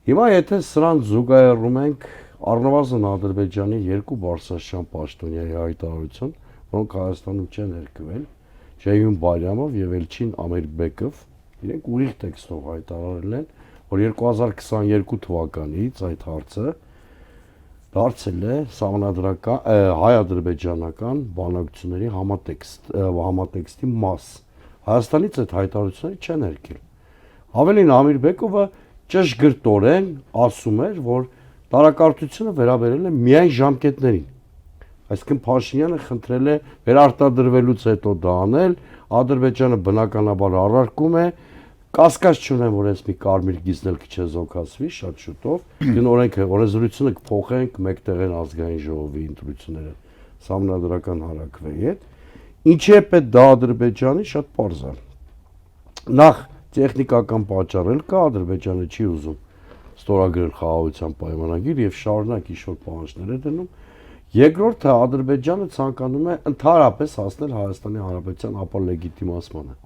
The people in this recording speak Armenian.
Հիմա եթե սրան զուգահեռում ենք առնվազն Ադրբեջանի երկու բարձրաստիճան պաշտոնյայի հայտարարություն, որոնք Հայաստանում չեն ներկվել, Ջեյհուն Բալյամով եւ Էլչին Ամիրբեկով, իրենք ուղիղ տեքստով հայտարարել են, որ 2022 թվականից այդ հարցը դարձել է սահմանադրական հայ-ադրբեջանական բանակցությունների համատեքստի մաս։ Հայաստանից այդ հայտարարությունները չեն երկել։ Ավելին Ամիրբեկովը ճշգրտորեն ասում էր, որ տարակարծությունը վերաբերել է միայն ժամկետներին։ Այսինքն Փաշինյանը խնդրել է վերարտադրվելուց հետո դա անել, Ադրբեջանը բնականաբար առարկում է, կասկած չունեմ, որ այս մի կարմիր գիզնել կչեզոքացվի շատ շուտով, օրենսդրությունը կփոխենք մեկտեղ են ազգային ժողովի ընտրությունները սահմանադրական հարակվեի հետ։ Ինչի է պետք դա Ադրբեջանի շատ պարզ է։ Նախ տեխնիկական պատճառ կա, Ադրբեջանը չի ուզում ստորագրել խաղաղության պայմանագիր եւ շարունակ ինչ-որ պահանջներ է դնում։ Երկրորդը Ադրբեջանը ցանկանում է ընդհանրապես հասնել Հայաստանի Հանրապետության ապալեգիտիմացմանը։